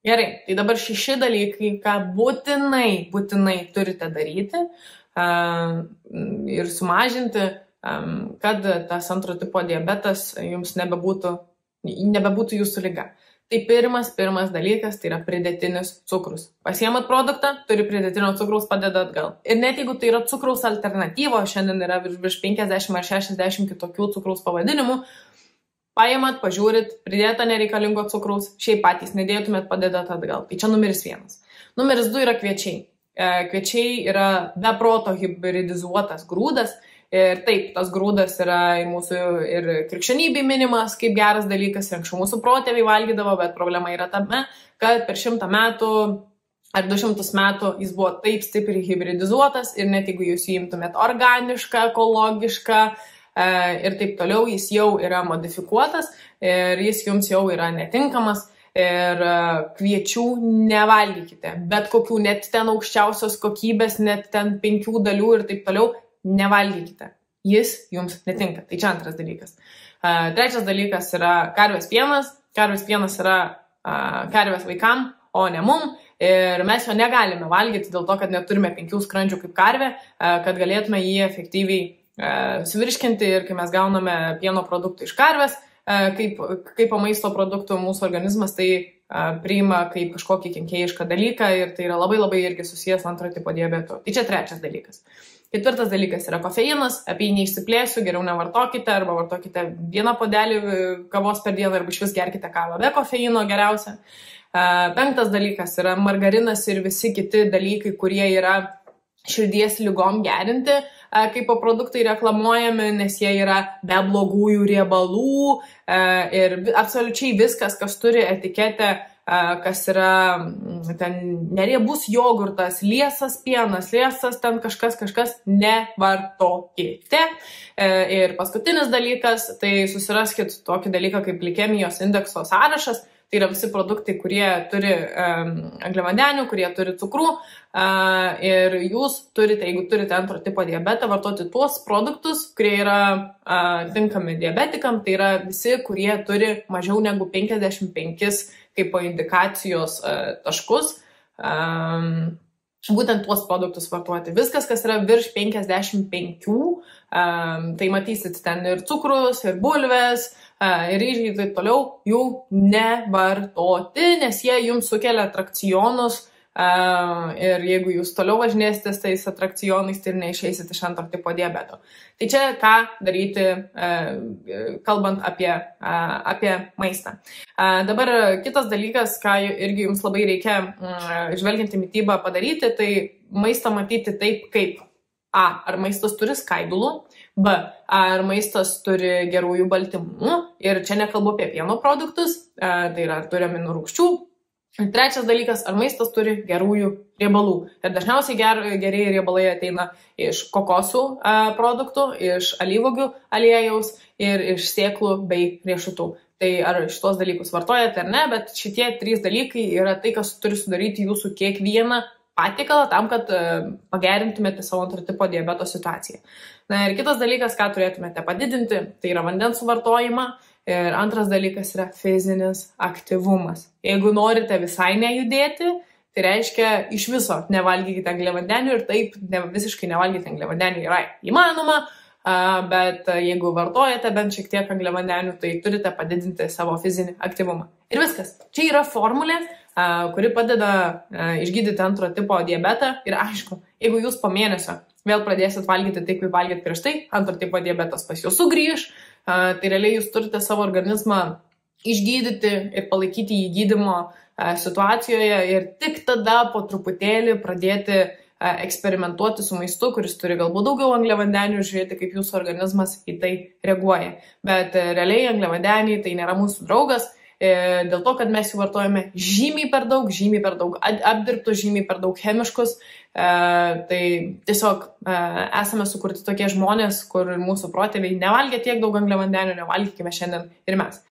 Gerai, tai dabar 6 dalykai, ką būtinai turite daryti ir sumažinti, kad tas antro tipo diabetas jums nebebūtų jūsų liga. Tai pirmas dalykas, tai yra pridėtinis cukrus. Pasiemat produktą, turi pridėtinio cukraus, padeda atgal. Ir net jeigu tai yra cukraus alternatyvo, šiandien yra virš 50 ar 60 kitokių cukraus pavadinimų, paėmat, pažiūrit, pridėta nereikalingo cukraus, šiaip patys nedėtumėt, padedat atgal. Tai čia numeris 1. Numeris 2 yra kviečiai. Kviečiai yra be proto hibridizuotas grūdas. Ir taip, tas grūdas yra mūsų ir krikščionybėj minimas kaip geras dalykas, anksčiau mūsų protėviai valgydavo, bet problema yra tame, kad per 100 metų ar 200 metų jis buvo taip stipriai hibridizuotas ir net jeigu jūs įimtumėt organišką, ekologišką ir taip toliau, jis jau yra modifikuotas ir jis jums jau yra netinkamas. Ir kviečių nevalgykite, bet kokių, net ten aukščiausios kokybės, net ten 5 dalių ir taip toliau, nevalgykite. Jis jums netinka. Tai čia antras dalykas. Trečias dalykas yra karvės pienas. Karvės pienas yra karvės vaikam, o ne mum. Ir mes jo negalime valgyti dėl to, kad neturime 5 skrandžių kaip karvė, kad galėtume jį efektyviai suvirškinti ir kai mes gauname pieno produktų iš karvės, kaip maisto produktų mūsų organizmas tai priima kaip kažkokį kenkėjišką dalyką ir tai yra labai irgi susijęs su antro tipo diabetu. Tai čia trečias dalykas. Ketvirtas dalykas yra kofeinas, apie jį neišsiplėsiu, geriau nevartokite arba vartokite 1 puodelį kavos per dieną arba išvis gerkite kavą be kofeino geriausia. 5 dalykas yra margarinas ir visi kiti dalykai, kurie yra širdies ligom gerinti, kaip produktai reklamuojami, nes jie yra be blogųjų riebalų ir absoliučiai viskas, kas turi etiketę, kas yra ten neriebus jogurtas, liesas pienas, liesas ten kažkas, nevartokite. Ir paskutinis dalykas, tai susiraskit tokį dalyką kaip glikemijos indekso sąrašas. Tai yra visi produktai, kurie turi angliavandenių, kurie turi cukrų ir jūs turite, jeigu turite antro tipo diabetą, vartoti tuos produktus, kurie yra tinkami diabetikam, tai yra visi, kurie turi mažiau negu 55 kaip indikacijos taškus. Būtent tuos produktus vartoti. Viskas, kas yra virš 55, tai matysit ten ir cukrus, ir bulvės, ir ryžiai, taip toliau, jų nevartoti, nes jie jums sukelia atrakcionus ir jeigu jūs toliau važinėsite tais atrakcionais, tai ir neišeisit iš antro tipo diabeto. Tai čia ką daryti, kalbant apie maistą. Dabar kitas dalykas, ką irgi jums labai reikia žvelgiant į mitybą padaryti, tai maistą matyti taip kaip A. Ar maistas turi skaidulų? B. Ar maistas turi gerųjų baltymų? Ir čia nekalbu apie pieno produktus, tai yra ar turi aminų rūgščių. Ir trečias dalykas, ar maistas turi gerųjų riebalų. Ir dažniausiai gerieji riebalai ateina iš kokosų produktų, iš alyvuogių aliejaus ir iš sėklų bei riešutų. Tai ar šitos dalykus vartojate ar ne, bet šitie 3 dalykai yra tai, kas turi sudaryti jūsų kiekvieną patiekalą tam, kad pagerintumėte savo antro tipo diabeto situaciją. Na ir kitas dalykas, ką turėtumėte padidinti, tai yra vandens suvartojimą. Ir antras dalykas yra fizinis aktyvumas. Jeigu norite visai nejudėti, tai reiškia iš viso nevalgykite angliavandenių ir taip visiškai nevalgyti angliavandenių yra įmanoma, bet jeigu vartojate bent šiek tiek angliavandenių, tai turite padidinti savo fizinį aktyvumą. Ir viskas. Čia yra formulė, kuri padeda išgydyti antro tipo diabetą ir aišku, jeigu jūs po mėnesio vėl pradėsit valgyti taip, kaip valgėt prieš tai, antro tipo diabetas pas jūs sugrįž, tai realiai jūs turite savo organizmą išgydyti ir palaikyti jį gydymo situacijoje ir tik tada po truputėlį pradėti eksperimentuoti su maistu, kuris turi galbūt daugiau angliavandenių ir žiūrėti, kaip jūsų organizmas į tai reaguoja. Bet realiai angliavandeniai tai nėra mūsų draugas, dėl to, kad mes jų vartojame žymiai per daug apdirbtus, žymiai per daug chemiškus, tai tiesiog esame sukurti tokie žmonės, kur mūsų protėviai nevalgė tiek daug angliavandenių, nevalgykime šiandien ir mes.